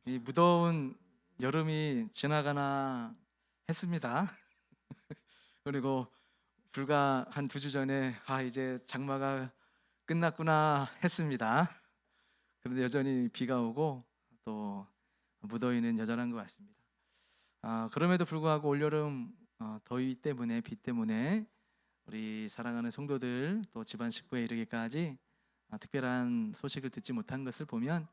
이 무더운 여름이 지나가나 했습니다. 그리고 불과 한 2주 전에 이제 장마가 끝났구나 했습니다. 그런데 여전히 비가 오고 또 무더위는 여전한 것 같습니다. 그럼에도 불구하고 올여름 더위 때문에 비 때문에 우리 사랑하는 성도들 또 집안 식구에 이르기까지 특별한 소식을 듣지 못한 것을 보면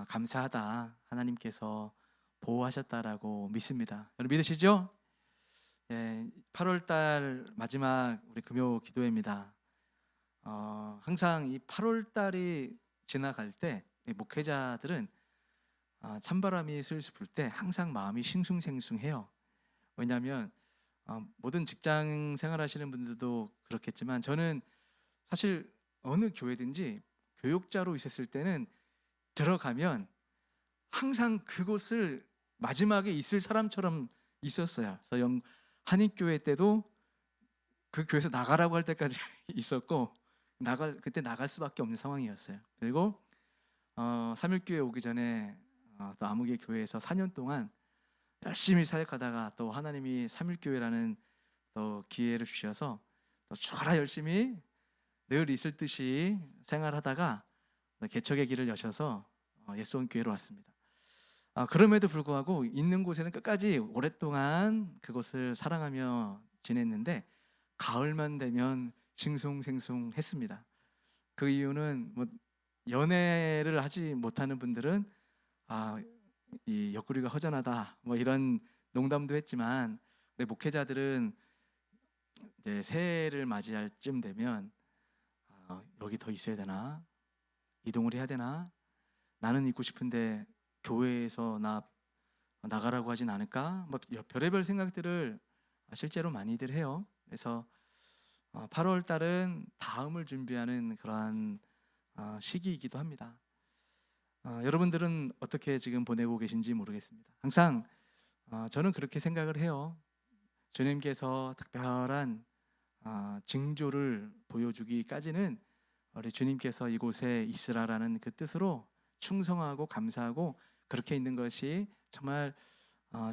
감사하다, 하나님께서 보호하셨다라고 믿습니다. 여러분 믿으시죠? 예, 8월 달 마지막 우리 금요 기도회입니다. 항상 이 8월 달이 지나갈 때 목회자들은 찬바람이 슬슬 불 때 항상 마음이 싱숭생숭해요. 왜냐하면 모든 직장 생활하시는 분들도 그렇겠지만 저는 사실 어느 교회든지 교육자로 있었을 때는 들어가면 항상 그곳을 마지막에 있을 사람처럼 있었어요. 그래서 한인교회 때도 그 교회에서 나가라고 할 때까지 있었고 그때 나갈 수밖에 없는 상황이었어요. 그리고 3일교회 오기 전에 또 아무개 교회에서 4년 동안 열심히 사역하다가 또 하나님이 3일교회라는 또 기회를 주셔서 또 죽어라 열심히 늘 있을 듯이 생활하다가 개척의 길을 여셔서 예수원 교회로 왔습니다. 그럼에도 불구하고 있는 곳에는 끝까지 오랫동안 그곳을 사랑하며 지냈는데 가을만 되면 싱숭생숭했습니다. 그 이유는 뭐 연애를 하지 못하는 분들은 이 옆구리가 허전하다 뭐 이런 농담도 했지만 우리 목회자들은 이제 새해를 맞이할 쯤 되면 여기 더 있어야 되나, 이동을 해야 되나, 나는 있고 싶은데 교회에서 나가라고 하진 않을까, 뭐 별의별 생각들을 실제로 많이들 해요. 그래서 8월 달은 다음을 준비하는 그러한 시기이기도 합니다. 여러분들은 어떻게 지금 보내고 계신지 모르겠습니다. 항상 저는 그렇게 생각을 해요. 주님께서 특별한 징조를 보여주기까지는 우리 주님께서 이곳에 있으라라는 그 뜻으로 충성하고 감사하고 그렇게 있는 것이 정말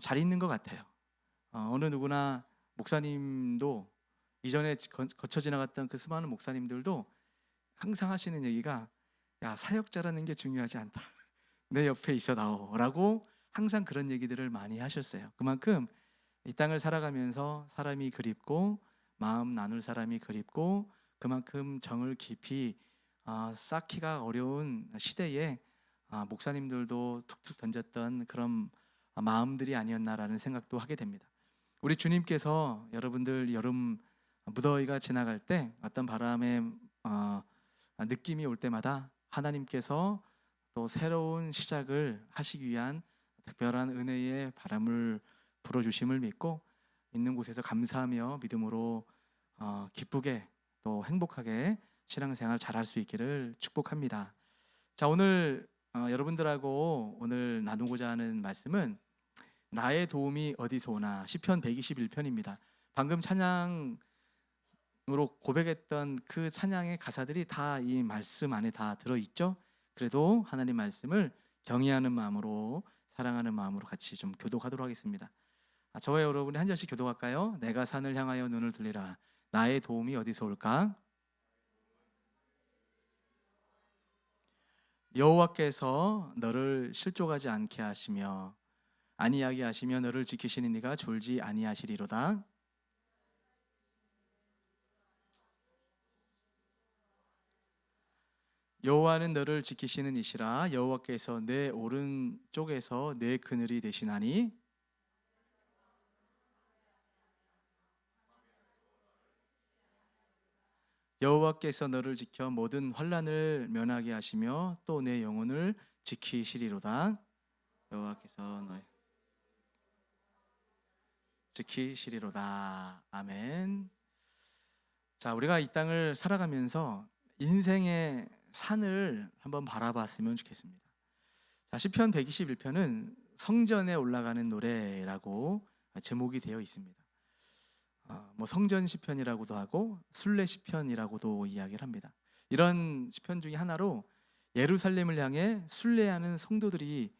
잘 있는 것 같아요. 어느 누구나 목사님도 이전에 거쳐 지나갔던 그 수많은 목사님들도 항상 하시는 얘기가 야, 사역자라는 게 중요하지 않다. 내 옆에 있어 나오라고 항상 그런 얘기들을 많이 하셨어요. 그만큼 이 땅을 살아가면서 사람이 그립고 마음 나눌 사람이 그립고 그만큼 정을 깊이 쌓기가 어려운 시대에 목사님들도 툭툭 던졌던 그런 마음들이 아니었나라는 생각도 하게 됩니다. 우리 주님께서 여러분들 여름 무더위가 지나갈 때 어떤 바람의 느낌이 올 때마다 하나님께서 또 새로운 시작을 하시기 위한 특별한 은혜의 바람을 불어주심을 믿고 있는 곳에서 감사하며 믿음으로 기쁘게 또 행복하게 신앙생활 잘할 수 있기를 축복합니다. 자, 오늘 여러분들하고 오늘 나누고자 하는 말씀은 나의 도움이 어디서 오나, 시편 121편입니다. 방금 찬양으로 고백했던 그 찬양의 가사들이 다 이 말씀 안에 다 들어있죠. 그래도 하나님 말씀을 경외하는 마음으로, 사랑하는 마음으로 같이 좀 교독하도록 하겠습니다. 저와 여러분이 한 절씩 교독할까요? 내가 산을 향하여 눈을 돌리라. 나의 도움이 어디서 올까? 여호와께서 너를 실족하지 않게 하시며 안이하게 하시며 너를 지키시는 이가 졸지 아니하시리로다. 여호와는 너를 지키시는 이시라. 여호와께서 내 오른쪽에서 내 그늘이 되시나니 여호와께서 너를 지켜 모든 환난을 면하게 하시며 또 내 영혼을 지키시리로다. 여호와께서 너희 지키시리로다. 아멘. 자, 우리가 이 땅을 살아가면서 인생의 산을 한번 바라봤으면 좋겠습니다. 자, 시편 121편은 성전에 올라가는 노래라고 제목이 되어 있습니다. 뭐 성전 시편이라고도 하고 순례 시편이라고도 이야기를 합니다. 이런 시편 중에 하나로 예루살렘을 향해 순례하는 성도들이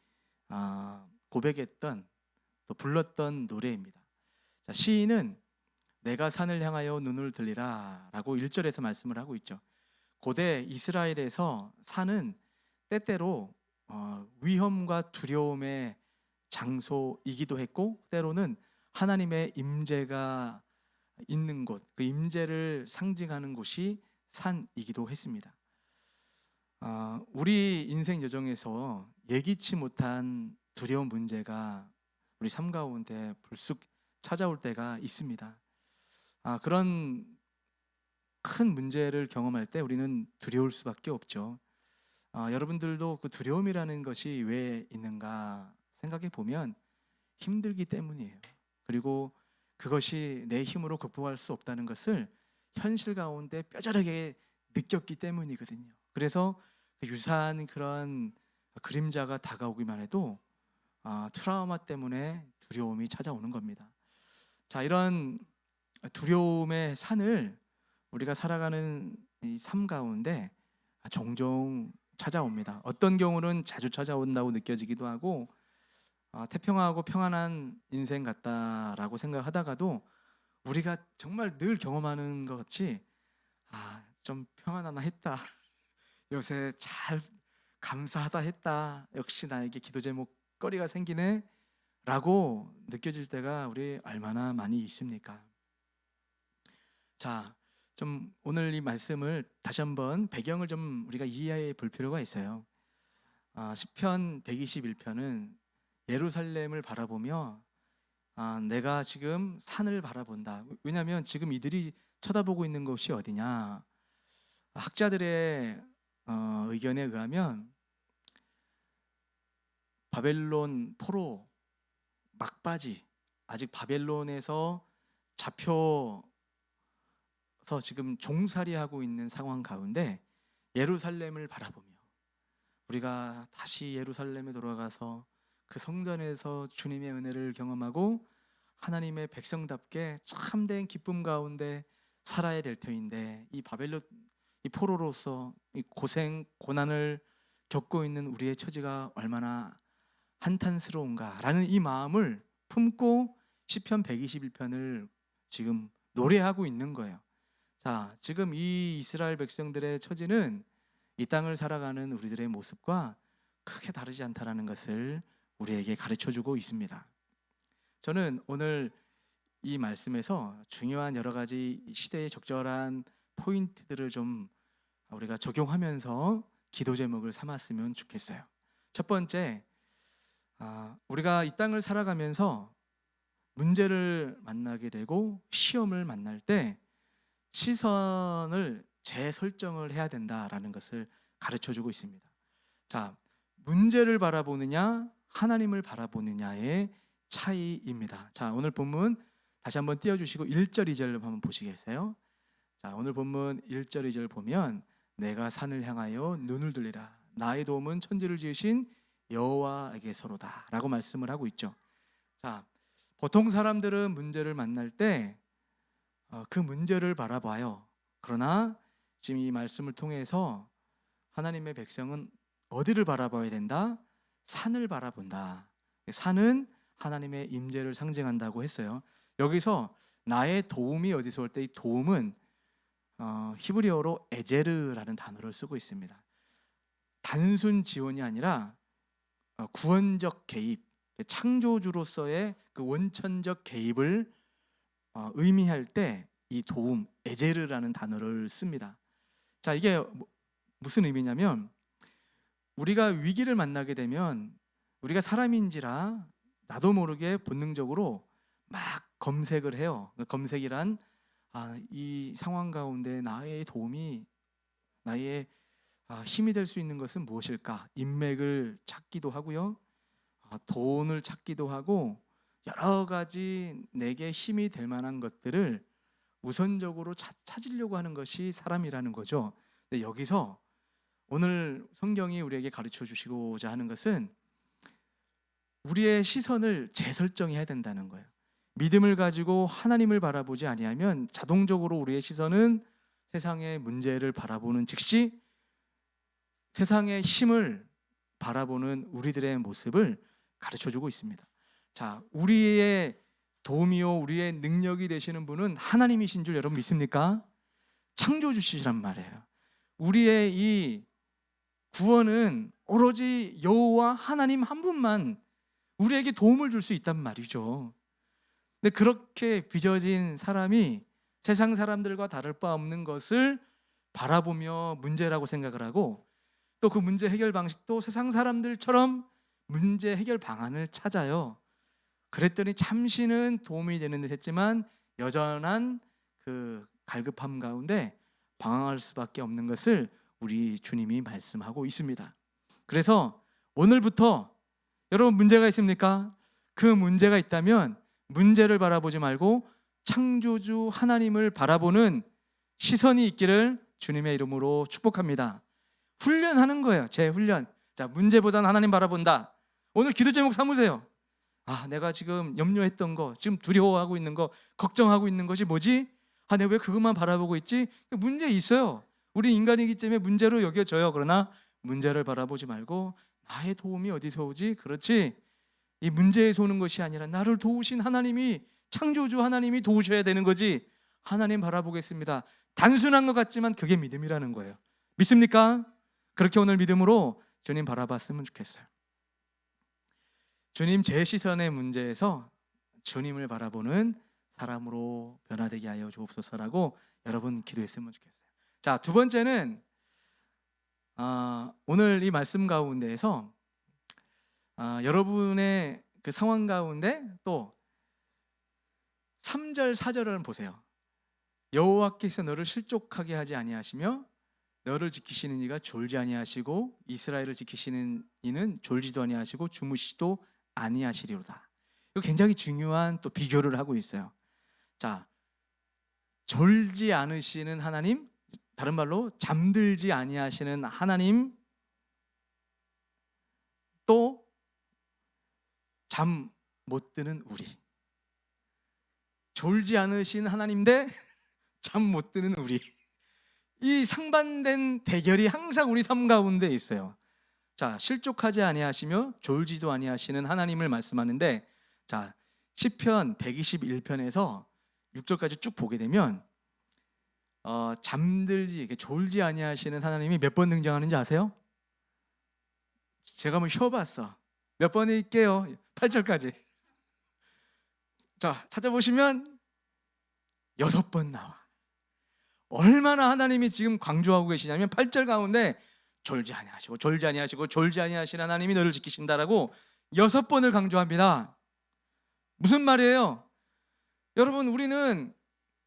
고백했던 또 불렀던 노래입니다. 자, 시인은 내가 산을 향하여 눈을 들리라 라고 1절에서 말씀을 하고 있죠. 고대 이스라엘에서 산은 때때로 위험과 두려움의 장소이기도 했고, 때로는 하나님의 임재가 있는 곳, 그 임재를 상징하는 곳이 산이기도 했습니다. 우리 인생 여정에서 예기치 못한 두려운 문제가 우리 삶 가운데 불쑥 찾아올 때가 있습니다. 그런 큰 문제를 경험할 때 우리는 두려울 수밖에 없죠. 여러분들도 그 두려움이라는 것이 왜 있는가 생각해 보면 힘들기 때문이에요. 그리고 그것이 내 힘으로 극복할 수 없다는 것을 현실 가운데 뼈저리게 느꼈기 때문이거든요. 그래서 유사한 그런 그림자가 다가오기만 해도 트라우마 때문에 두려움이 찾아오는 겁니다. 자, 이런 두려움의 산을 우리가 살아가는 이 삶 가운데 종종 찾아옵니다. 어떤 경우는 자주 찾아온다고 느껴지기도 하고, 태평하고 평안한 인생 같다라고 생각하다가도 우리가 정말 늘 경험하는 것 같이 좀 평안하나 했다, 요새 잘 감사하다 했다, 역시 나에게 기도 제목거리가 생기네 라고 느껴질 때가 우리 얼마나 많이 있습니까? 자, 좀 오늘 이 말씀을 다시 한번 배경을 좀 우리가 이해해 볼 필요가 있어요. 시편 121편은 예루살렘을 바라보며 내가 지금 산을 바라본다. 왜냐하면 지금 이들이 쳐다보고 있는 곳이 어디냐? 학자들의 의견에 의하면 바벨론 포로 막바지, 아직 바벨론에서 잡혀서 지금 종살이하고 있는 상황 가운데 예루살렘을 바라보며 우리가 다시 예루살렘에 돌아가서 그 성전에서 주님의 은혜를 경험하고 하나님의 백성답게 참된 기쁨 가운데 살아야 될 터인데, 이 바벨론 이 포로로서 이 고생 고난을 겪고 있는 우리의 처지가 얼마나 한탄스러운가라는 이 마음을 품고 시편 121편을 지금 노래하고 있는 거예요. 자, 지금 이 이스라엘 백성들의 처지는 이 땅을 살아가는 우리들의 모습과 크게 다르지 않다라는 것을 우리에게 가르쳐주고 있습니다. 저는 오늘 이 말씀에서 중요한 여러 가지 시대에 적절한 포인트들을 좀 우리가 적용하면서 기도 제목을 삼았으면 좋겠어요. 첫 번째, 우리가 이 땅을 살아가면서 문제를 만나게 되고 시험을 만날 때 시선을 재설정을 해야 된다라는 것을 가르쳐주고 있습니다. 자, 문제를 바라보느냐 하나님을 바라보느냐의 차이입니다. 자, 오늘 본문 다시 한번 띄워주시고 1절 2절 한번 보시겠어요? 자, 오늘 본문 1절 2절 보면 내가 산을 향하여 눈을 들리라, 나의 도움은 천지를 지으신 여호와에게서로다 라고 말씀을 하고 있죠. 자, 보통 사람들은 문제를 만날 때 그 문제를 바라봐요. 그러나 지금 이 말씀을 통해서 하나님의 백성은 어디를 바라봐야 된다? 산을 바라본다. 산은 하나님의 임재를 상징한다고 했어요. 여기서 나의 도움이 어디서 올 때, 이 도움은 히브리어로 에제르라는 단어를 쓰고 있습니다. 단순 지원이 아니라 구원적 개입, 창조주로서의 그 원천적 개입을 의미할 때 이 도움, 에제르라는 단어를 씁니다. 자, 이게 무슨 의미냐면 우리가 위기를 만나게 되면 우리가 사람인지라 나도 모르게 본능적으로 막 검색을 해요. 검색이란 이 상황 가운데 나의 도움이, 나의 힘이 될 수 있는 것은 무엇일까? 인맥을 찾기도 하고요, 돈을 찾기도 하고 여러 가지 내게 힘이 될 만한 것들을 우선적으로 찾으려고 하는 것이 사람이라는 거죠. 근데 여기서 오늘 성경이 우리에게 가르쳐 주시고자 하는 것은 우리의 시선을 재설정해야 된다는 거예요. 믿음을 가지고 하나님을 바라보지 아니하면 자동적으로 우리의 시선은 세상의 문제를 바라보는 즉시 세상의 힘을 바라보는 우리들의 모습을 가르쳐주고 있습니다. 자, 우리의 도움이요 우리의 능력이 되시는 분은 하나님이신 줄 여러분 믿습니까? 창조주시란 말이에요. 우리의 이 구원은 오로지 여호와 하나님 한 분만 우리에게 도움을 줄 수 있단 말이죠. 근데 그렇게 빚어진 사람이 세상 사람들과 다를 바 없는 것을 바라보며 문제라고 생각을 하고, 또 그 문제 해결 방식도 세상 사람들처럼 문제 해결 방안을 찾아요. 그랬더니 잠시는 도움이 되는 듯 했지만 여전한 그 갈급함 가운데 방황할 수밖에 없는 것을 우리 주님이 말씀하고 있습니다. 그래서 오늘부터 여러분 문제가 있습니까? 그 문제가 있다면 문제를 바라보지 말고 창조주 하나님을 바라보는 시선이 있기를 주님의 이름으로 축복합니다. 훈련하는 거예요. 재훈련. 자, 문제보다는 하나님 바라본다. 오늘 기도 제목 삼으세요. 아, 내가 지금 염려했던 거, 지금 두려워하고 있는 거, 걱정하고 있는 것이 뭐지? 아, 내가 왜 그것만 바라보고 있지? 문제 있어요. 우리 인간이기 때문에 문제로 여겨져요. 그러나 문제를 바라보지 말고 나의 도움이 어디서 오지? 그렇지, 이 문제에서 오는 것이 아니라 나를 도우신 하나님이, 창조주 하나님이 도우셔야 되는 거지. 하나님 바라보겠습니다. 단순한 것 같지만 그게 믿음이라는 거예요. 믿습니까? 그렇게 오늘 믿음으로 주님 바라봤으면 좋겠어요. 주님, 제 시선의 문제에서 주님을 바라보는 사람으로 변화되게 하여 주옵소서라고 여러분 기도했으면 좋겠어요. 자, 두 번째는 오늘 이 말씀 가운데에서 여러분의 그 상황 가운데 또 3절 4절을 보세요. 여호와께서 너를 실족하게 하지 아니하시며 너를 지키시는 이가 졸지 아니하시고 이스라엘을 지키시는 이는 졸지도 아니하시고 주무시도 아니하시리로다. 이거 굉장히 중요한 또 비교를 하고 있어요. 자, 졸지 않으시는 하나님, 다른 말로 잠들지 아니하시는 하나님, 또 잠 못 드는 우리. 졸지 않으신 하나님 대 잠 못 드는 우리. 이 상반된 대결이 항상 우리 삶 가운데 있어요. 자, 실족하지 아니하시며 졸지도 아니하시는 하나님을 말씀하는데, 자, 시편 121편에서 6절까지 쭉 보게 되면 잠들지, 졸지 아니하시는 하나님이 몇 번 등장하는지 아세요? 제가 한번 쉬어봤어. 몇 번에 있게요? 8절까지. 자, 찾아보시면 6번 나와. 얼마나 하나님이 지금 강조하고 계시냐면 8절 가운데 졸지 아니하시고 졸지 아니하시고 졸지 아니하시는 하나님이 너를 지키신다라고 6번을 강조합니다. 무슨 말이에요? 여러분, 우리는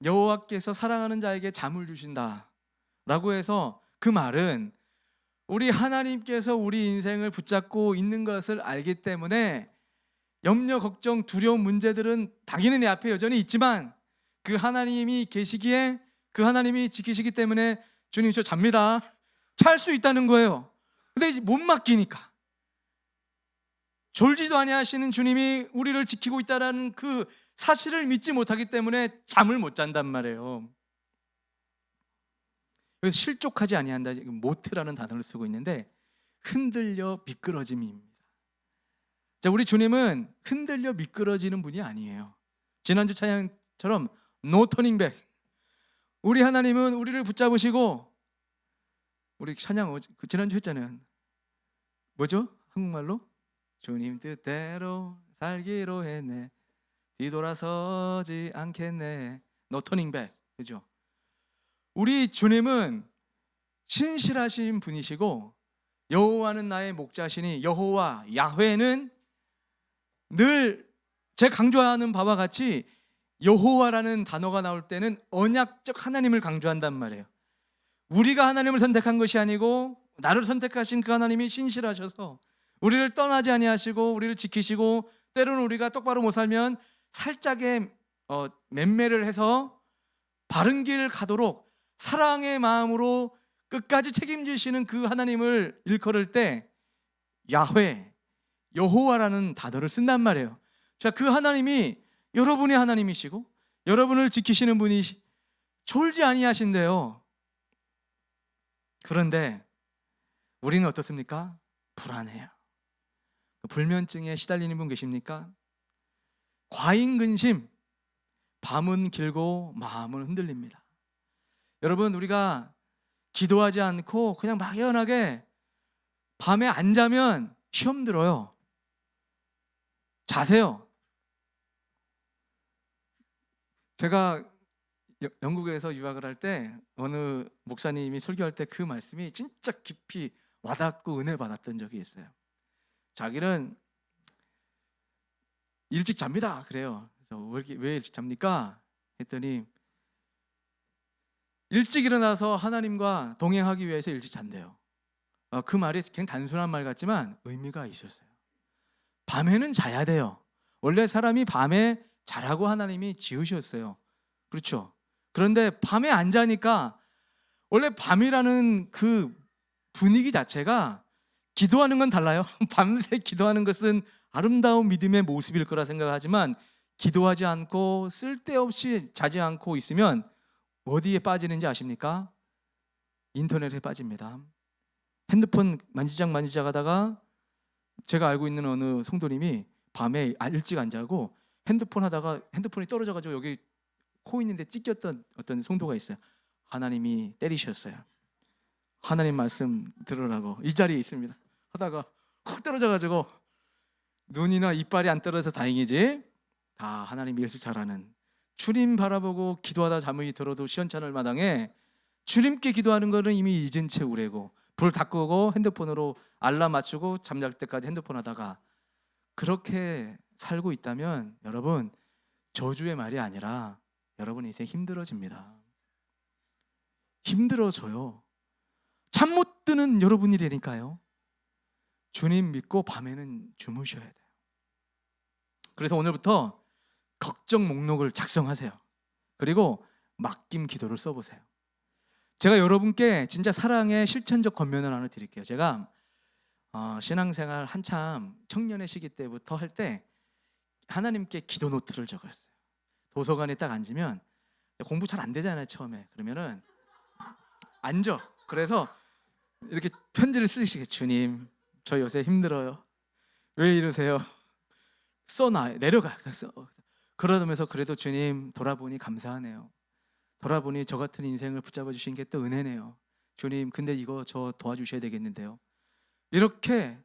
여호와께서 사랑하는 자에게 잠을 주신다라고 해서 그 말은 우리 하나님께서 우리 인생을 붙잡고 있는 것을 알기 때문에 염려, 걱정, 두려운 문제들은 당연히 내 앞에 여전히 있지만 그 하나님이 계시기에, 그 하나님이 지키시기 때문에 주님 저 잡니다, 잘 수 있다는 거예요. 근데 못 맡기니까, 졸지도 아니하시는 주님이 우리를 지키고 있다는 그 사실을 믿지 못하기 때문에 잠을 못 잔단 말이에요. 그래서 실족하지 아니한다, 모트라는 단어를 쓰고 있는데 흔들려 미끄러짐입니다. 자, 우리 주님은 흔들려 미끄러지는 분이 아니에요. 지난주 찬양처럼 No turning back. 우리 하나님은 우리를 붙잡으시고, 우리 찬양 지난주 했잖아요. 뭐죠? 한국말로? 주님 뜻대로 살기로 했네, 뒤돌아서지 않겠네. No turning back. 그죠? 우리 주님은 신실하신 분이시고, 여호와는 나의 목자시니, 여호와 야훼는 늘 제가 강조하는 바와 같이 여호와라는 단어가 나올 때는 언약적 하나님을 강조한단 말이에요. 우리가 하나님을 선택한 것이 아니고 나를 선택하신 그 하나님이 신실하셔서 우리를 떠나지 아니하시고 우리를 지키시고, 때로는 우리가 똑바로 못 살면 살짝의 맴매를 해서 바른 길 가도록 사랑의 마음으로 끝까지 책임지시는 그 하나님을 일컬을 때 야훼, 여호와라는 단어를 쓴단 말이에요. 자, 그 하나님이 여러분의 하나님이시고 여러분을 지키시는 분이 졸지 아니하신대요. 그런데 우리는 어떻습니까? 불안해요. 불면증에 시달리는 분 계십니까? 과잉 근심, 밤은 길고 마음은 흔들립니다. 여러분, 우리가 기도하지 않고 그냥 막연하게 밤에 안 자면 시험 들어요. 자세요. 제가 영국에서 유학을 할 때 어느 목사님이 설교할 때 그 말씀이 진짜 깊이 와닿고 은혜 받았던 적이 있어요. 자기는 일찍 잡니다. 그래요. 그래서 왜 일찍 잡니까? 했더니 일찍 일어나서 하나님과 동행하기 위해서 일찍 잔대요. 그 말이 그냥 단순한 말 같지만 의미가 있었어요. 밤에는 자야 돼요. 원래 사람이 밤에 자라고 하나님이 지으셨어요. 그렇죠? 그런데 밤에 안 자니까 원래 밤이라는 그 분위기 자체가 기도하는 건 달라요. 밤새 기도하는 것은 아름다운 믿음의 모습일 거라 생각하지만 기도하지 않고 쓸데없이 자지 않고 있으면 어디에 빠지는지 아십니까? 인터넷에 빠집니다. 핸드폰 만지작 하다가 제가 알고 있는 어느 성도님이 밤에 일찍 안 자고 핸드폰 하다가 핸드폰이 떨어져가지고 여기 코 있는데 찢겼던 어떤 성도가 있어요. 하나님이 때리셨어요. 하나님 말씀 들으라고 이 자리에 있습니다. 하다가 훅 떨어져가지고 눈이나 이빨이 안 떨어져서 다행이지 다 하나님이 일을 잘하는, 주님 바라보고 기도하다 잠이 들어도 시원찮을 마당에 주님께 기도하는 거는 이미 잊은 채 우레고 불 다 끄고 핸드폰으로 알람 맞추고 잠잘 때까지 핸드폰 하다가 그렇게 살고 있다면 여러분, 저주의 말이 아니라 여러분 인생 힘들어집니다. 힘들어져요. 잠 못 드는 여러분이라니까요. 주님 믿고 밤에는 주무셔야 돼요. 그래서 오늘부터 걱정 목록을 작성하세요. 그리고 맡김 기도를 써보세요. 제가 여러분께 진짜 사랑의 실천적 권면을 하나 드릴게요. 제가 신앙생활 한참 청년의 시기 때부터 할 때 하나님께 기도 노트를 적었어요. 도서관에 딱 앉으면 공부 잘 안 되잖아요, 처음에. 그러면은 앉아. 그래서 이렇게 편지를 쓰시게, 주님, 저 요새 힘들어요. 왜 이러세요? 써놔. 내려가. 그러면서 그래도 주님 돌아보니 감사하네요. 돌아보니 저 같은 인생을 붙잡아 주신 게 또 은혜네요. 주님, 근데 이거 저 도와주셔야 되겠는데요. 이렇게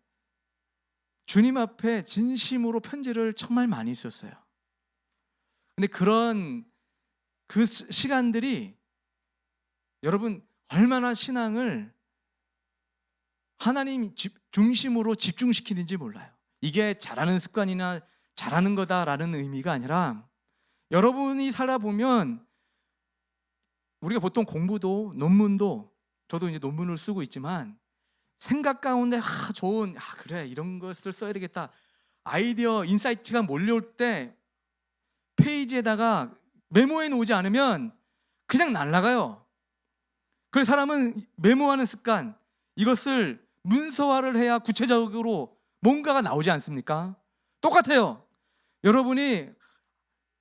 주님 앞에 진심으로 편지를 정말 많이 썼어요. 근데 그런 그 시간들이 여러분 얼마나 신앙을 하나님 중심으로 집중시키는지 몰라요. 이게 잘하는 습관이나 잘하는 거다라는 의미가 아니라 여러분이 살아보면 우리가 보통 공부도 논문도, 저도 이제 논문을 쓰고 있지만 생각 가운데 좋은 그래 이런 것을 써야 되겠다 아이디어 인사이트가 몰려올 때 페이지에다가 메모해 놓지 않으면 그냥 날아가요. 그래서 사람은 메모하는 습관, 이것을 문서화를 해야 구체적으로 뭔가가 나오지 않습니까? 똑같아요. 여러분이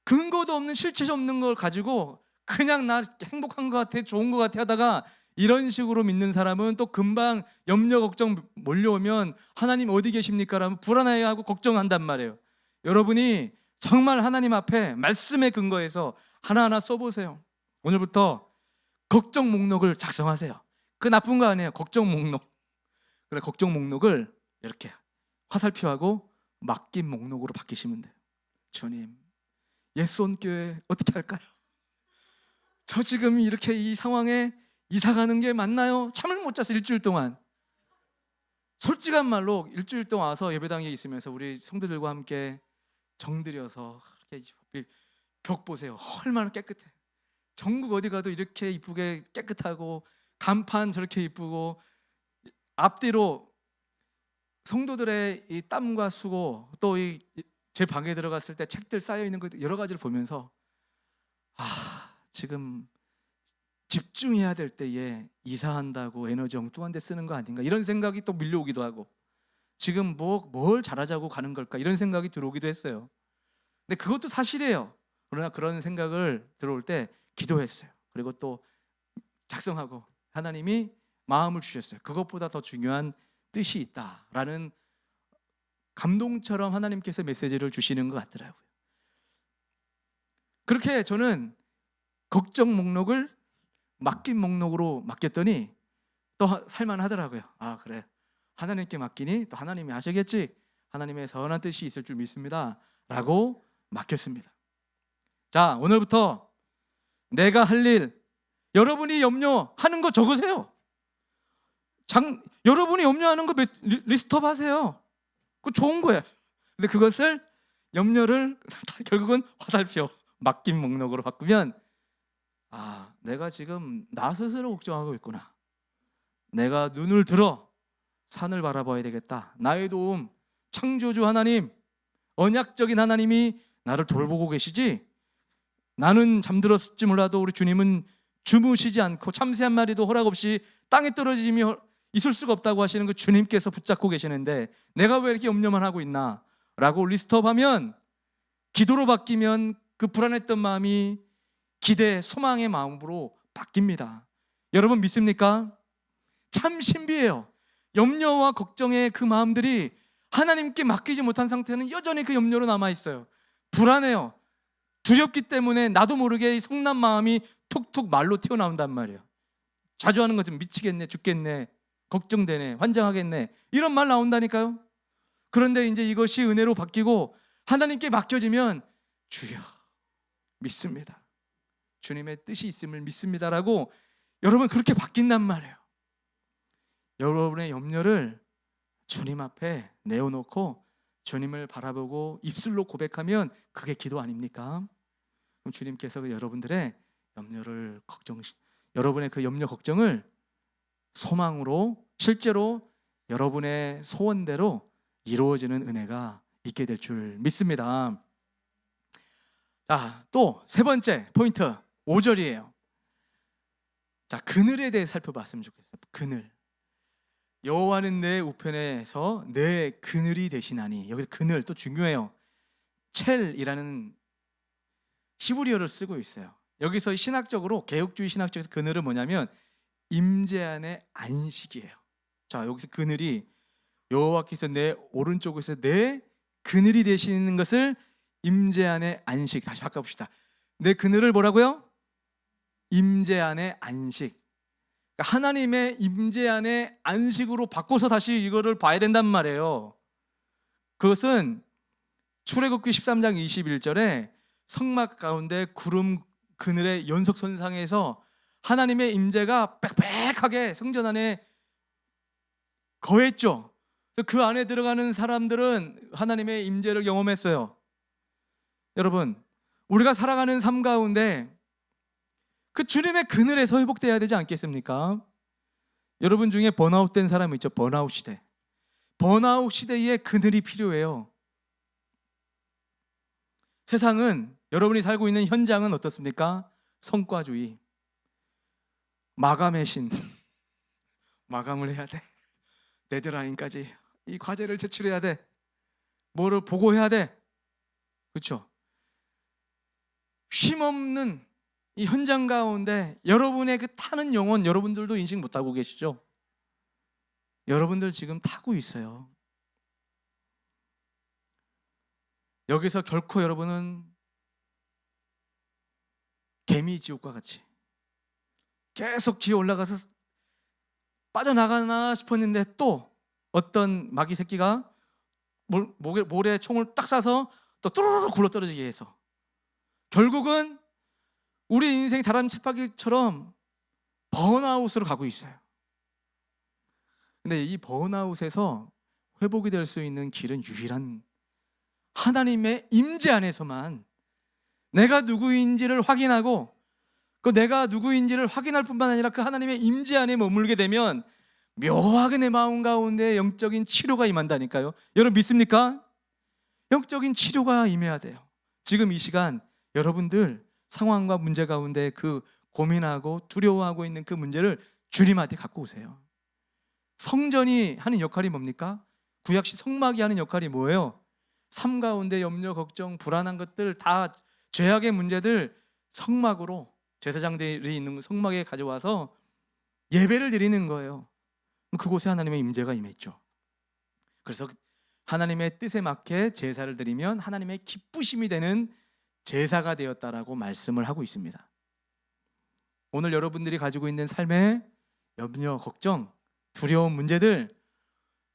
근거도 없는 실체 없는 걸 가지고 그냥 나 행복한 것 같아, 좋은 것 같아 하다가 이런 식으로 믿는 사람은 또 금방 염려 걱정 몰려오면 하나님 어디 계십니까? 라면 불안해하고 걱정한단 말이에요. 여러분이 정말 하나님 앞에 말씀에 근거해서 하나하나 써보세요. 오늘부터 걱정 목록을 작성하세요. 그 나쁜 거 아니에요. 걱정 목록. 그래, 걱정 목록을 이렇게 화살표하고 맡김 목록으로 바뀌시면 돼요. 주님, 예수온교회 어떻게 할까요? 저 지금 이렇게 이 상황에 이사 가는 게 맞나요? 잠을 못 자서 일주일 동안. 솔직한 말로 일주일 동안 와서 예배당에 있으면서 우리 성도들과 함께 정들여서 이렇게 벽 보세요. 얼마나 깨끗해. 전국 어디 가도 이렇게 이쁘게 깨끗하고 간판 저렇게 이쁘고 앞뒤로 성도들의 이 땀과 수고, 또 이 제 방에 들어갔을 때 책들 쌓여 있는 것 여러 가지를 보면서 지금 집중해야 될 때에 이사한다고 에너지 엉뚱한 데 쓰는 거 아닌가 이런 생각이 또 밀려오기도 하고, 지금 뭘 잘하자고 가는 걸까 이런 생각이 들어오기도 했어요. 근데 그것도 사실이에요. 그러나 그런 생각을 들어올 때 기도했어요. 그리고 또 작성하고 하나님이 마음을 주셨어요. 그것보다 더 중요한 뜻이 있다라는 감동처럼 하나님께서 메시지를 주시는 것 같더라고요. 그렇게 저는 걱정 목록을 맡긴 목록으로 맡겼더니 또 살만하더라고요. 아, 그래, 하나님께 맡기니 또 하나님이 하시겠지, 하나님의 선한 뜻이 있을 줄 믿습니다 라고 맡겼습니다. 자, 오늘부터 내가 할 일, 여러분이 염려하는 거 적으세요. 여러분이 염려하는 거 리스트업 하세요. 그거 좋은 거예요. 근데 그것을, 염려를 결국은 화살표, 맡긴 목록으로 바꾸면, 아, 내가 지금 나 스스로 걱정하고 있구나. 내가 눈을 들어 산을 바라봐야 되겠다. 나의 도움, 창조주 하나님, 언약적인 하나님이 나를 돌보고 계시지, 나는 잠들었을지 몰라도 우리 주님은 주무시지 않고 참새 한 마리도 허락 없이 땅에 떨어짐이 있을 수가 없다고 하시는 그 주님께서 붙잡고 계시는데 내가 왜 이렇게 염려만 하고 있나 라고 리스트업하면, 기도로 바뀌면 그 불안했던 마음이 기대, 소망의 마음으로 바뀝니다. 여러분 믿습니까? 참 신비해요. 염려와 걱정의 그 마음들이 하나님께 맡기지 못한 상태는 여전히 그 염려로 남아있어요. 불안해요. 두렵기 때문에 나도 모르게 성난 마음이 툭툭 말로 튀어나온단 말이에요. 자주 하는 거 좀, 미치겠네, 죽겠네, 걱정되네, 환장하겠네, 이런 말 나온다니까요. 그런데 이제 이것이 은혜로 바뀌고 하나님께 맡겨지면, 주여 믿습니다, 주님의 뜻이 있음을 믿습니다라고 여러분 그렇게 바뀐단 말이에요. 여러분의 염려를 주님 앞에 내어놓고 주님을 바라보고 입술로 고백하면 그게 기도 아닙니까? 그럼 주님께서 여러분들의 염려를 여러분의 그 염려 걱정을 소망으로, 실제로 여러분의 소원대로 이루어지는 은혜가 있게 될 줄 믿습니다. 자, 또 세 번째 포인트 5절이에요. 자, 그늘에 대해 살펴봤으면 좋겠어요. 그늘. 여호와는 내 우편에서 내 그늘이 되시나니. 여기서 그늘 또 중요해요. 첼이라는 히브리어를 쓰고 있어요. 여기서 신학적으로, 개혁주의 신학적에서 그늘은 뭐냐면 임재 안의 안식이에요. 자, 여기서 그늘이, 여호와께서 내 오른쪽에서 내 그늘이 되시는 것을 임재 안의 안식. 다시 바꿔봅시다. 내 그늘을 뭐라고요? 임재 안의 안식. 그러니까 하나님의 임재 안의 안식으로 바꿔서 다시 이거를 봐야 된단 말이에요. 그것은 출애굽기 13장 21절에 성막 가운데 구름 그늘의 연속선상에서 하나님의 임재가 빽빽하게 성전 안에 거했죠. 그 안에 들어가는 사람들은 하나님의 임재를 경험했어요. 여러분, 우리가 살아가는 삶 가운데 그 주님의 그늘에서 회복되어야 되지 않겠습니까? 여러분 중에 번아웃된 사람 있죠? 번아웃 시대. 번아웃 시대에 그늘이 필요해요. 세상은, 여러분이 살고 있는 현장은 어떻습니까? 성과주의, 마감의 신. 마감을 해야 돼. 데드라인까지 이 과제를 제출해야 돼. 뭐를 보고해야 돼. 그렇죠? 쉼없는 이 현장 가운데 여러분의 그 타는 영혼, 여러분들도 인식 못하고 계시죠? 여러분들 지금 타고 있어요. 여기서 결코 여러분은 개미 지옥과 같이 계속 기어 올라가서 빠져나가나 싶었는데 또 어떤 마귀 새끼가 모래 총을 딱 쏴서 또 또르르 굴러떨어지게 해서 결국은 우리 인생이 다람쥐 쳇바퀴처럼 번아웃으로 가고 있어요. 근데 이 번아웃에서 회복이 될 수 있는 길은 유일한 하나님의 임재 안에서만 내가 누구인지를 확인하고, 그 내가 누구인지를 확인할 뿐만 아니라 그 하나님의 임재 안에 머물게 되면 묘하게 내 마음 가운데 영적인 치료가 임한다니까요. 여러분 믿습니까? 영적인 치료가 임해야 돼요. 지금 이 시간 여러분들 상황과 문제 가운데 그 고민하고 두려워하고 있는 그 문제를 주님한테 갖고 오세요. 성전이 하는 역할이 뭡니까? 구약시 성막이 하는 역할이 뭐예요? 삶 가운데 염려, 걱정, 불안한 것들, 다 죄악의 문제들 성막으로, 제사장들이 있는 성막에 가져와서 예배를 드리는 거예요. 그곳에 하나님의 임재가 임했죠. 그래서 하나님의 뜻에 맞게 제사를 드리면 하나님의 기쁘심이 되는 제사가 되었다라고 말씀을 하고 있습니다. 오늘 여러분들이 가지고 있는 삶의 염려, 걱정, 두려운 문제들,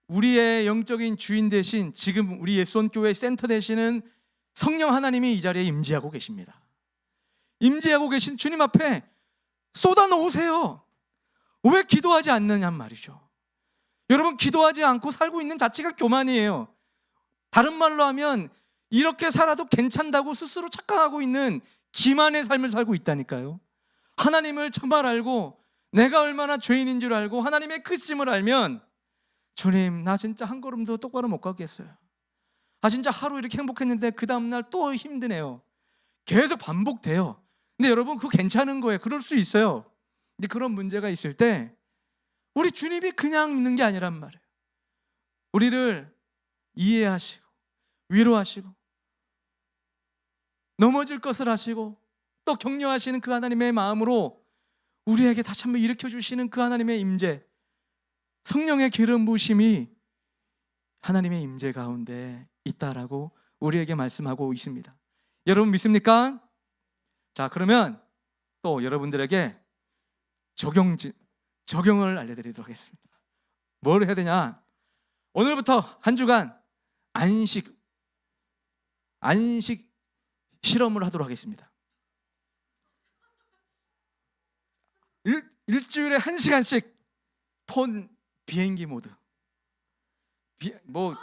우리의 영적인 주인 되신 지금 우리 예수원교회 센터 되시는 성령 하나님이 이 자리에 임재하고 계십니다. 임재하고 계신 주님 앞에 쏟아 놓으세요. 왜 기도하지 않느냐 말이죠. 여러분, 기도하지 않고 살고 있는 자체가 교만이에요. 다른 말로 하면 이렇게 살아도 괜찮다고 스스로 착각하고 있는 기만의 삶을 살고 있다니까요. 하나님을 정말 알고 내가 얼마나 죄인인 줄 알고 하나님의 크심을 알면, 주님, 나 진짜 한 걸음도 똑바로 못 가겠어요. 진짜 하루 이렇게 행복했는데 그 다음날 또 힘드네요. 계속 반복돼요. 근데 여러분, 그거 괜찮은 거예요. 그럴 수 있어요. 근데 그런 문제가 있을 때 우리 주님이 그냥 있는 게 아니란 말이에요. 우리를 이해하시고 위로하시고 넘어질 것을 하시고 또 격려하시는 그 하나님의 마음으로 우리에게 다시 한번 일으켜주시는 그 하나님의 임재, 성령의 기름 부으심이 하나님의 임재 가운데 있다라고 우리에게 말씀하고 있습니다. 여러분 믿습니까? 자, 그러면 또 여러분들에게 적용을 알려드리도록 하겠습니다. 뭘 해야 되냐? 오늘부터 한 주간 안식 실험을 하도록 하겠습니다. 일주일에 1시간씩 폰 비행기 모드, 뭐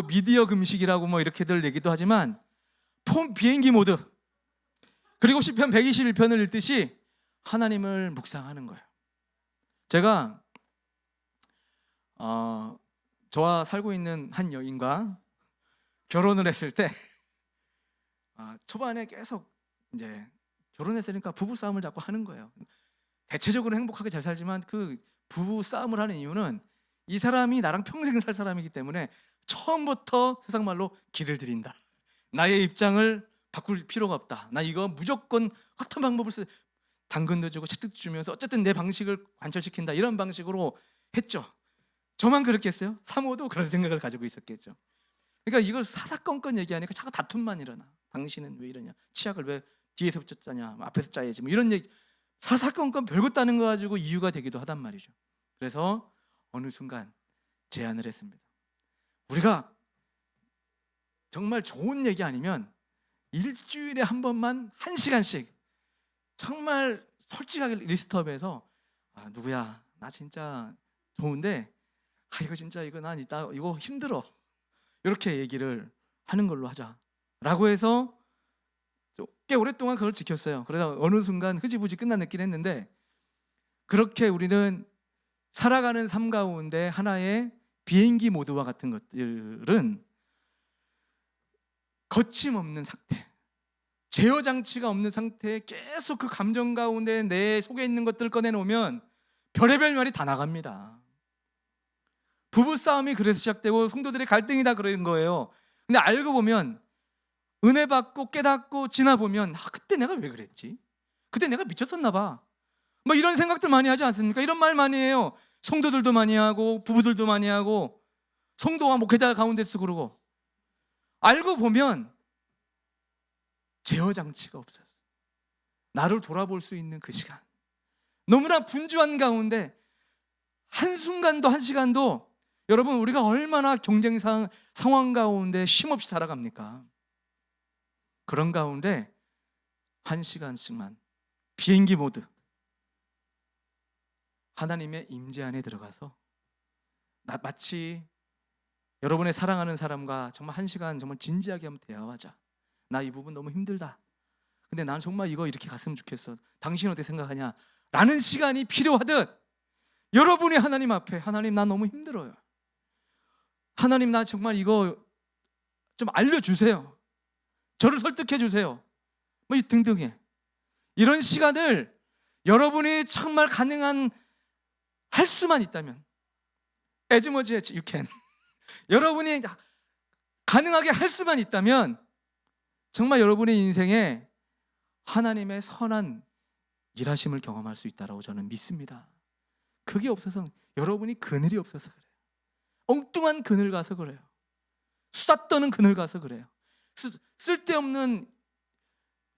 미디어 금식이라고 뭐 이렇게들 얘기도 하지만 폰 비행기 모드, 그리고 시편 121편을 읽듯이 하나님을 묵상하는 거예요. 제가 저와 살고 있는 한 여인과 결혼을 했을 때 초반에 계속 이제 결혼했으니까 부부 싸움을 자꾸 하는 거예요. 대체적으로 행복하게 잘 살지만 그 부부 싸움을 하는 이유는 이 사람이 나랑 평생 살 사람이기 때문에 처음부터 세상 말로 길을 들인다. 나의 입장을 바꿀 필요가 없다. 나 이거 무조건 어떤 방법을 당근도 주고 채찍도 주면서 어쨌든 내 방식을 관철시킨다, 이런 방식으로 했죠. 저만 그랬겠어요? 사모도 그런 생각을 가지고 있었겠죠. 그러니까 이걸 사사건건 얘기하니까 자꾸 다툼만 일어나. 당신은 왜 이러냐, 치약을 왜 뒤에서부터 짜냐, 앞에서 짜야지, 뭐 이런 얘기, 사사건건 별것 다는 거 가지고 이유가 되기도 하단 말이죠. 그래서 어느 순간 제안을 했습니다. 우리가 정말 좋은 얘기 아니면 일주일에 한 번만 1시간씩 정말 솔직하게 리스트업해서 누구야, 나 진짜 좋은데 이거 진짜 난 이거 힘들어, 이렇게 얘기를 하는 걸로 하자라고 해서 꽤 오랫동안 그걸 지켰어요. 그러다 어느 순간 흐지부지 끝나긴 했는데, 그렇게 우리는 살아가는 삶 가운데 하나의 비행기 모드와 같은 것들은 거침없는 상태, 제어 장치가 없는 상태에 계속 그 감정 가운데 내 속에 있는 것들을 꺼내놓으면 별의별 말이 다 나갑니다. 부부싸움이 그래서 시작되고 성도들의 갈등이 다 그런 거예요. 근데 알고 보면, 은혜 받고 깨닫고 지나보면 그때 내가 왜 그랬지? 그때 내가 미쳤었나 봐. 뭐 이런 생각들 많이 하지 않습니까? 이런 말 많이 해요. 성도들도 많이 하고 부부들도 많이 하고 성도와 목회자 가운데서 그러고. 알고 보면 제어 장치가 없었어. 나를 돌아볼 수 있는 그 시간, 너무나 분주한 가운데 한순간도 한시간도, 여러분 우리가 얼마나 경쟁 상황 가운데 쉼없이 살아갑니까? 그런 가운데 1시간씩만 비행기 모드, 하나님의 임재 안에 들어가서 마치 여러분의 사랑하는 사람과 정말 1시간 정말 진지하게 한번 대화하자. 나 이 부분 너무 힘들다. 근데 난 정말 이거 이렇게 갔으면 좋겠어. 당신 어떻게 생각하냐? 라는 시간이 필요하듯, 여러분이 하나님 앞에, 하나님 나 너무 힘들어요. 하나님 나 정말 이거 좀 알려주세요. 저를 설득해 주세요. 뭐 등등의 이런 시간을 여러분이 정말 할 수만 있다면, as much as you can, 여러분이 가능하게 할 수만 있다면 정말 여러분의 인생에 하나님의 선한 일하심을 경험할 수 있다고 저는 믿습니다. 그게 없어서, 여러분이 그늘이 없어서 그래요. 엉뚱한 그늘 가서 그래요. 수다 떠는 그늘 가서 그래요. 쓸데없는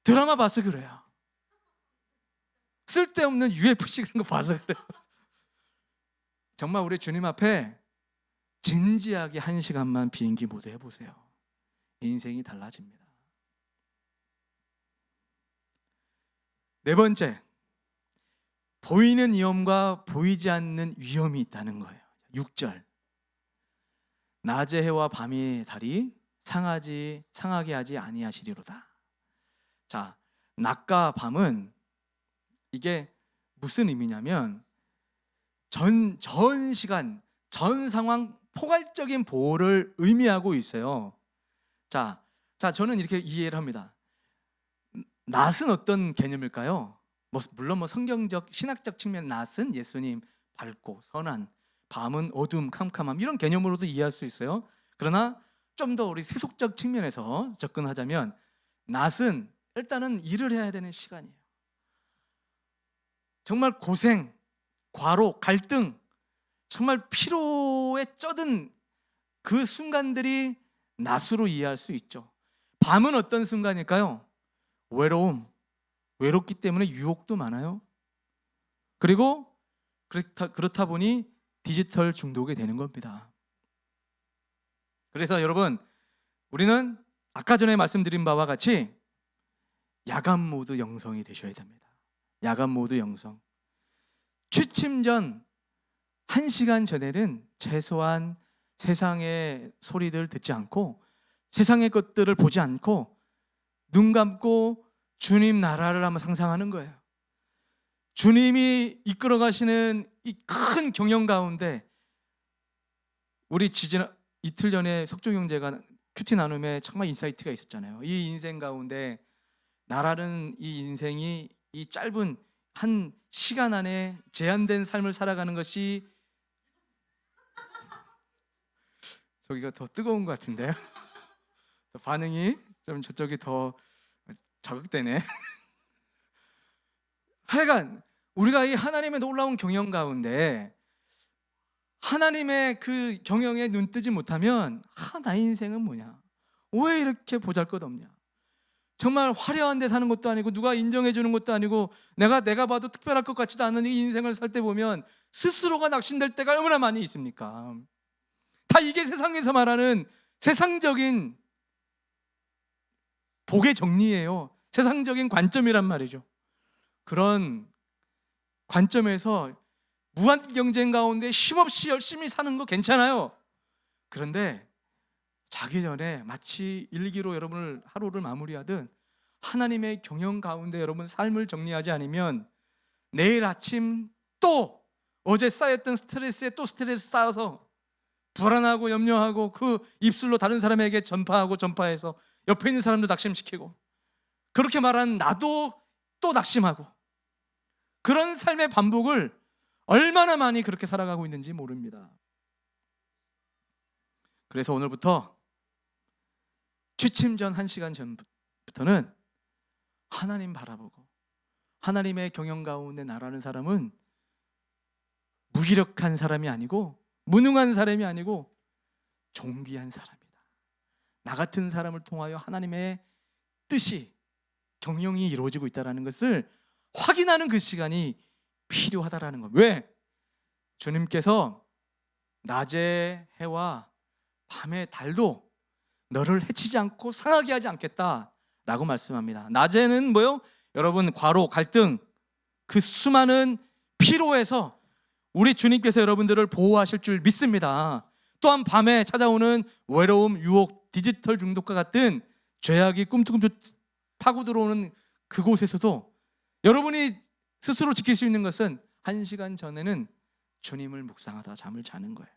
드라마 봐서 그래요. 쓸데없는 UFC 그런 거 봐서 그래요. 정말 우리 주님 앞에 진지하게 1시간만 비행기 모드 해보세요. 인생이 달라집니다. 네 번째, 보이는 위험과 보이지 않는 위험이 있다는 거예요. 6절, 낮의 해와 밤의 달이 상하게 하지 아니하시리로다. 자, 낮과 밤은 이게 무슨 의미냐면 전 시간, 전 상황 포괄적인 보호를 의미하고 있어요. 자, 저는 이렇게 이해를 합니다. 낮은 어떤 개념일까요? 물론 성경적, 신학적 측면 낮은 예수님, 밝고 선한, 밤은 어둠, 캄캄함, 이런 개념으로도 이해할 수 있어요. 그러나 좀 더 우리 세속적 측면에서 접근하자면 낮은 일단은 일을 해야 되는 시간이에요. 정말 고생, 과로, 갈등, 정말 피로에 쩌든 그 순간들이 낮으로 이해할 수 있죠. 밤은 어떤 순간일까요? 외롭기 때문에 유혹도 많아요. 그리고 그렇다 보니 디지털 중독이 되는 겁니다. 그래서 여러분, 우리는 아까 전에 말씀드린 바와 같이 야간 모드 영성이 되셔야 됩니다. 야간 모드 영성. 취침 전 1시간 전에는 최소한 세상의 소리들 듣지 않고 세상의 것들을 보지 않고 눈 감고 주님 나라를 한번 상상하는 거예요. 주님이 이끌어 가시는 이 큰 경영 가운데, 우리 이틀 전에 석조 형제가 큐티 나눔에 정말 인사이트가 있었잖아요. 이 인생 가운데 나라는 이 인생이 이 짧은 한 시간 안에 제한된 삶을 살아가는 것이, 저기가 더 뜨거운 것 같은데요. 반응이 좀 저쪽이 더 자극되네. 하여간 우리가 이 하나님의 놀라운 경영 가운데 하나님의 그 경영에 눈 뜨지 못하면 나의 인생은 뭐냐, 왜 이렇게 보잘것없냐, 정말 화려한 데 사는 것도 아니고 누가 인정해 주는 것도 아니고 내가 봐도 특별할 것 같지도 않은 이 인생을 살 때 보면 스스로가 낙심될 때가 얼마나 많이 있습니까? 다 이게 세상에서 말하는 세상적인 복의 정리예요. 세상적인 관점이란 말이죠. 그런 관점에서 무한 경쟁 가운데 쉼없이 열심히 사는 거 괜찮아요. 그런데 자기 전에 마치 일기로 여러분을 하루를 마무리하듯 하나님의 경영 가운데 여러분 삶을 정리하지 않으면 내일 아침 또 어제 쌓였던 스트레스에 또 스트레스 쌓아서 불안하고 염려하고 그 입술로 다른 사람에게 전파해서 옆에 있는 사람도 낙심시키고, 그렇게 말하는 나도 또 낙심하고, 그런 삶의 반복을 얼마나 많이 그렇게 살아가고 있는지 모릅니다. 그래서 오늘부터 취침 전 1시간 전부터는 하나님 바라보고, 하나님의 경영 가운데 나라는 사람은 무기력한 사람이 아니고 무능한 사람이 아니고 존귀한 사람이다. 나 같은 사람을 통하여 하나님의 뜻이, 경영이 이루어지고 있다는 것을 확인하는 그 시간이 필요하다라는 것. 왜? 주님께서 낮의 해와 밤의 달도 너를 해치지 않고 상하게 하지 않겠다라고 말씀합니다. 낮에는 뭐요? 여러분, 과로, 갈등, 그 수많은 피로에서 우리 주님께서 여러분들을 보호하실 줄 믿습니다. 또한 밤에 찾아오는 외로움, 유혹, 디지털 중독과 같은 죄악이 꿈틀꿈틀 파고 들어오는 그곳에서도 여러분이 스스로 지킬 수 있는 것은 1시간 전에는 주님을 묵상하다 잠을 자는 거예요.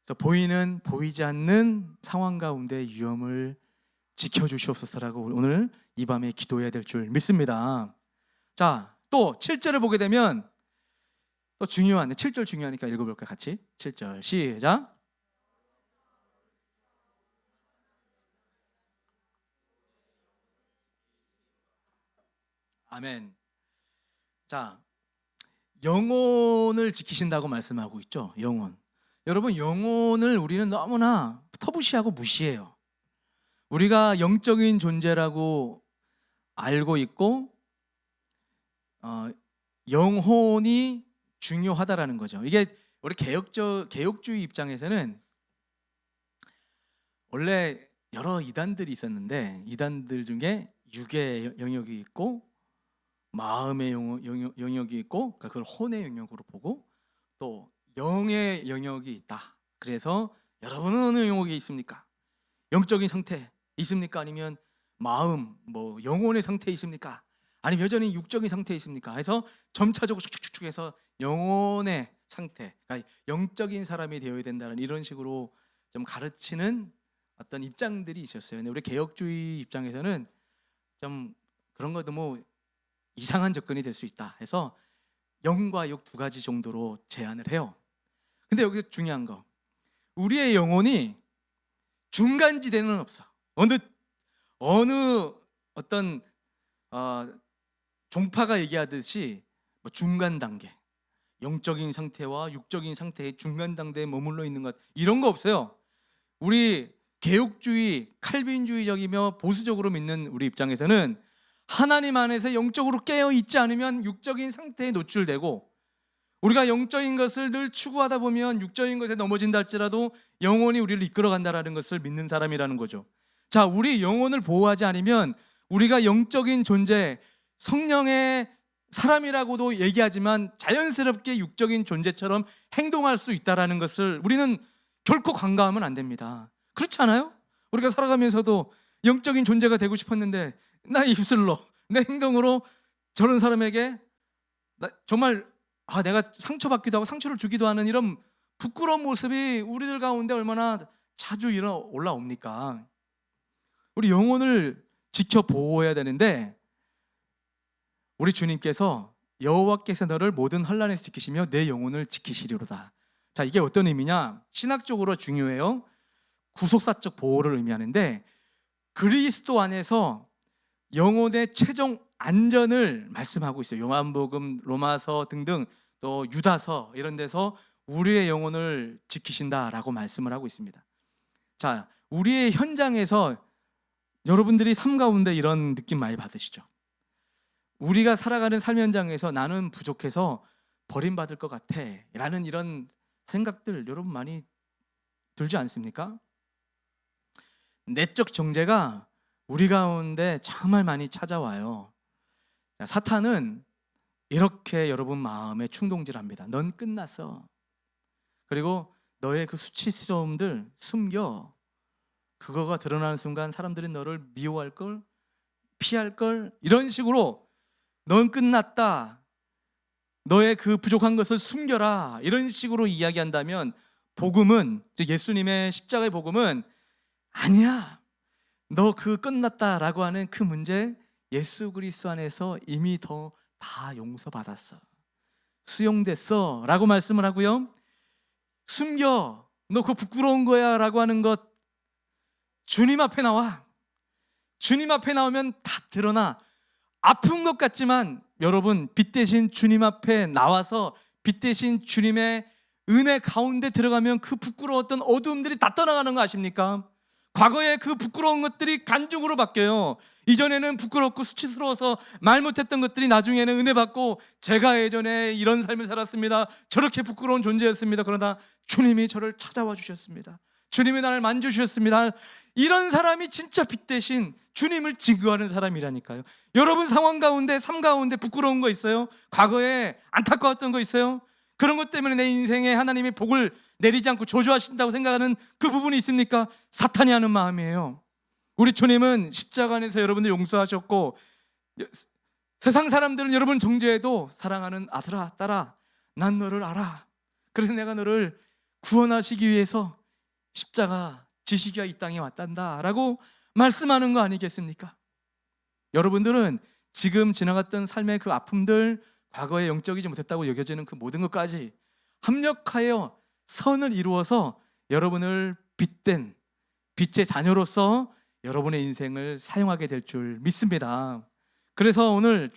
그래서 보이는 보이지 않는 상황 가운데 위험을 지켜주시옵소서라고 오늘 이 밤에 기도해야 될 줄 믿습니다. 자, 또 7절을 보게 되면 또 중요한, 7절 중요하니까 읽어볼까요? 같이 7절 시작. 아멘. 자, 영혼을 지키신다고 말씀하고 있죠. 영혼. 여러분, 영혼을 우리는 너무나 터부시하고 무시해요. 우리가 영적인 존재라고 알고 있고 영혼이 중요하다라는 거죠. 이게 우리 개혁주의 입장에서는 원래 여러 이단들이 있었는데 이단들 중에 육의 영역이 있고 마음의 영역이 있고, 그러니까 그걸 혼의 영역으로 보고 또 영의 영역이 있다. 그래서 여러분은 어느 영역에 있습니까? 영적인 상태 있습니까? 아니면 마음, 영혼의 상태에 있습니까? 아니면 여전히 육적인 상태에 있습니까? 해서 점차적으로 쭉쭉쭉 해서 영혼의 상태, 그러니까 영적인 사람이 되어야 된다는 이런 식으로 좀 가르치는 어떤 입장들이 있었어요. 근데 우리 개혁주의 입장에서는 좀 그런 것도 이상한 접근이 될 수 있다 해서 영과 육 두 가지 정도로 제한을 해요. 근데 여기서 중요한 거, 우리의 영혼이 중간지대는 없어. 어느 어떤 종파가 얘기하듯이 중간 단계, 영적인 상태와 육적인 상태의 중간 단계에 머물러 있는 것, 이런 거 없어요. 우리 개혁주의, 칼빈주의적이며 보수적으로 믿는 우리 입장에서는 하나님 안에서 영적으로 깨어 있지 않으면 육적인 상태에 노출되고, 우리가 영적인 것을 늘 추구하다 보면 육적인 것에 넘어진다 할지라도 영혼이 우리를 이끌어간다라는 것을 믿는 사람이라는 거죠. 자, 우리 영혼을 보호하지 않으면 우리가 영적인 존재, 성령의 사람이라고도 얘기하지만 자연스럽게 육적인 존재처럼 행동할 수 있다라는 것을 우리는 결코 간과하면 안 됩니다. 그렇지 않아요? 우리가 살아가면서도 영적인 존재가 되고 싶었는데 나의 입술로, 내 행동으로 저런 사람에게 정말 내가 상처받기도 하고 상처를 주기도 하는 이런 부끄러운 모습이 우리들 가운데 얼마나 자주 올라옵니까? 우리 영혼을 지켜 보호해야 되는데, 우리 주님께서 여호와께서 너를 모든 환난에서 지키시며 내 영혼을 지키시리로다. 자, 이게 어떤 의미냐? 신학적으로 중요해요. 구속사적 보호를 의미하는데, 그리스도 안에서 영혼의 최종 안전을 말씀하고 있어요. 요한복음, 로마서 등등 또 유다서 이런 데서 우리의 영혼을 지키신다라고 말씀을 하고 있습니다. 자, 우리의 현장에서 여러분들이 삶 가운데 이런 느낌 많이 받으시죠? 우리가 살아가는 삶 현장에서 나는 부족해서 버림받을 것 같아 라는 이런 생각들 여러분 많이 들지 않습니까? 내적 정죄가 우리 가운데 정말 많이 찾아와요. 사탄은 이렇게 여러분 마음에 충동질합니다. 넌 끝났어. 그리고 너의 그 수치스러움들 숨겨. 그거가 드러나는 순간 사람들이 너를 미워할 걸, 피할 걸, 이런 식으로 넌 끝났다, 너의 그 부족한 것을 숨겨라, 이런 식으로 이야기한다면 복음은, 예수님의 십자가의 복음은 아니야, 너 그 끝났다라고 하는 그 문제 예수 그리스도 안에서 이미 다 용서받았어, 수용됐어 라고 말씀을 하고요. 숨겨, 너 그거 부끄러운 거야 라고 하는 것 주님 앞에 나와. 주님 앞에 나오면 다 드러나. 아픈 것 같지만 여러분, 빛 대신 주님 앞에 나와서 빛 대신 주님의 은혜 가운데 들어가면 그 부끄러웠던 어두움들이 다 떠나가는 거 아십니까? 과거에 그 부끄러운 것들이 간증으로 바뀌어요. 이전에는 부끄럽고 수치스러워서 말 못했던 것들이 나중에는 은혜 받고, 제가 예전에 이런 삶을 살았습니다, 저렇게 부끄러운 존재였습니다, 그러나 주님이 저를 찾아와 주셨습니다, 주님이 나를 만져주셨습니다. 이런 사람이 진짜 빛 대신 주님을 증거하는 사람이라니까요. 여러분 상황 가운데, 삶 가운데 부끄러운 거 있어요? 과거에 안타까웠던 거 있어요? 그런 것 때문에 내 인생에 하나님이 복을 내리지 않고 저주하신다고 생각하는 그 부분이 있습니까? 사탄이 하는 마음이에요. 우리 주님은 십자가 안에서 여러분들 용서하셨고, 세상 사람들은 여러분 정죄해도 사랑하는 아들아, 딸아, 난 너를 알아. 그래서 내가 너를 구원하시기 위해서 십자가 지시기가 이 땅에 왔단다 라고 말씀하는 거 아니겠습니까? 여러분들은 지금 지나갔던 삶의 그 아픔들, 과거에 영적이지 못했다고 여겨지는 그 모든 것까지 합력하여 선을 이루어서 여러분을 빛된 빛의 자녀로서 여러분의 인생을 사용하게 될 줄 믿습니다. 그래서 오늘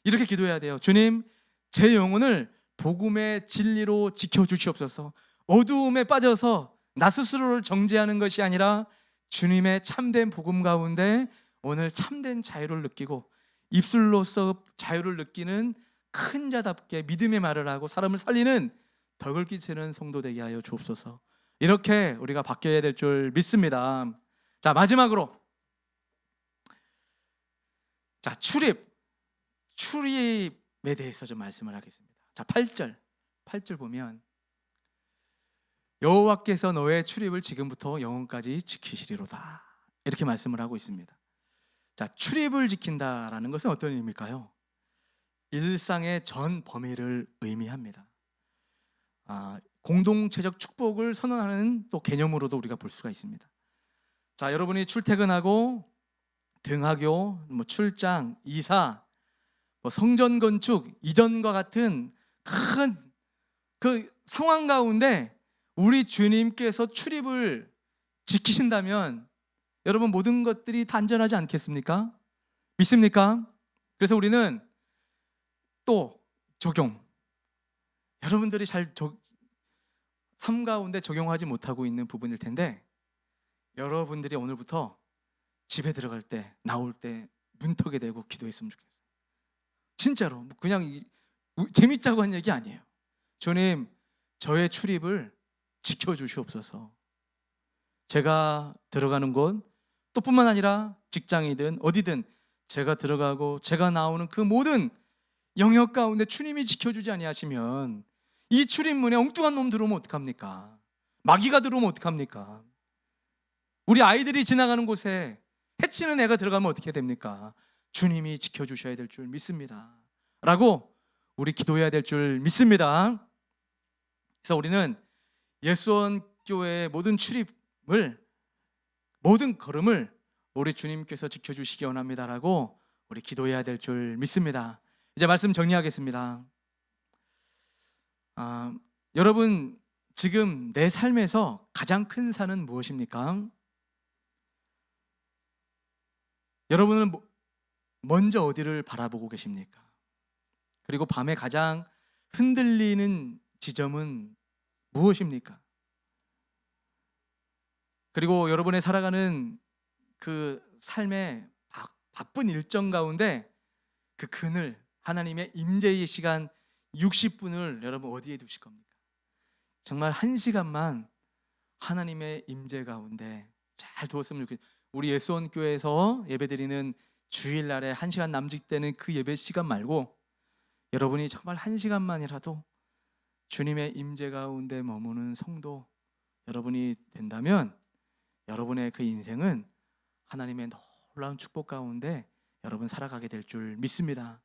이렇게 기도해야 돼요. 주님, 제 영혼을 복음의 진리로 지켜주시옵소서. 어두움에 빠져서 나 스스로를 정죄하는 것이 아니라 주님의 참된 복음 가운데 오늘 참된 자유를 느끼고 입술로서 자유를 느끼는 큰 자답게 믿음의 말을 하고 사람을 살리는 덕을 끼치는 성도 되게 하여 주옵소서. 이렇게 우리가 바뀌어야 될 줄 믿습니다. 자, 마지막으로 자, 출입에 대해서 좀 말씀을 하겠습니다. 자, 8절 보면 여호와께서 너의 출입을 지금부터 영원까지 지키시리로다, 이렇게 말씀을 하고 있습니다. 자, 출입을 지킨다라는 것은 어떤 의미일까요? 일상의 전 범위를 의미합니다. 공동체적 축복을 선언하는 또 개념으로도 우리가 볼 수가 있습니다. 자, 여러분이 출퇴근하고 등하교, 출장, 이사, 성전 건축 이전과 같은 큰 그 상황 가운데 우리 주님께서 출입을 지키신다면 여러분 모든 것들이 다 안전하지 않겠습니까? 믿습니까? 그래서 우리는 또 적용, 여러분들이 삶 가운데 적용하지 못하고 있는 부분일 텐데 여러분들이 오늘부터 집에 들어갈 때 나올 때 문턱에 대고 기도했으면 좋겠어요. 진짜로 그냥 재밌자고 한 얘기 아니에요. 주님, 저의 출입을 지켜주시옵소서. 제가 들어가는 곳 또 뿐만 아니라 직장이든 어디든 제가 들어가고 제가 나오는 그 모든 영역 가운데 주님이 지켜주지 아니하시면 이 출입문에 엉뚱한 놈 들어오면 어떡합니까? 마귀가 들어오면 어떡합니까? 우리 아이들이 지나가는 곳에 해치는 애가 들어가면 어떻게 됩니까? 주님이 지켜주셔야 될 줄 믿습니다 라고 우리 기도해야 될 줄 믿습니다. 그래서 우리는 예수원 교회의 모든 출입을, 모든 걸음을 우리 주님께서 지켜주시기 원합니다라고 우리 기도해야 될 줄 믿습니다. 이제 말씀 정리하겠습니다. 여러분, 지금 내 삶에서 가장 큰 산은 무엇입니까? 여러분은 먼저 어디를 바라보고 계십니까? 그리고 밤에 가장 흔들리는 지점은 무엇입니까? 그리고 여러분의 살아가는 그 삶의 바쁜 일정 가운데 그 그늘, 하나님의 임재의 시간 60분을 여러분 어디에 두실 겁니까? 정말 1시간만 하나님의 임재 가운데 잘 두었으면 좋겠어요. 우리 예수원 교회에서 예배드리는 주일날에 1시간 남짓되는 그 예배 시간 말고 여러분이 정말 1시간만이라도 주님의 임재 가운데 머무는 성도 여러분이 된다면 여러분의 그 인생은 하나님의 놀라운 축복 가운데 여러분 살아가게 될 줄 믿습니다.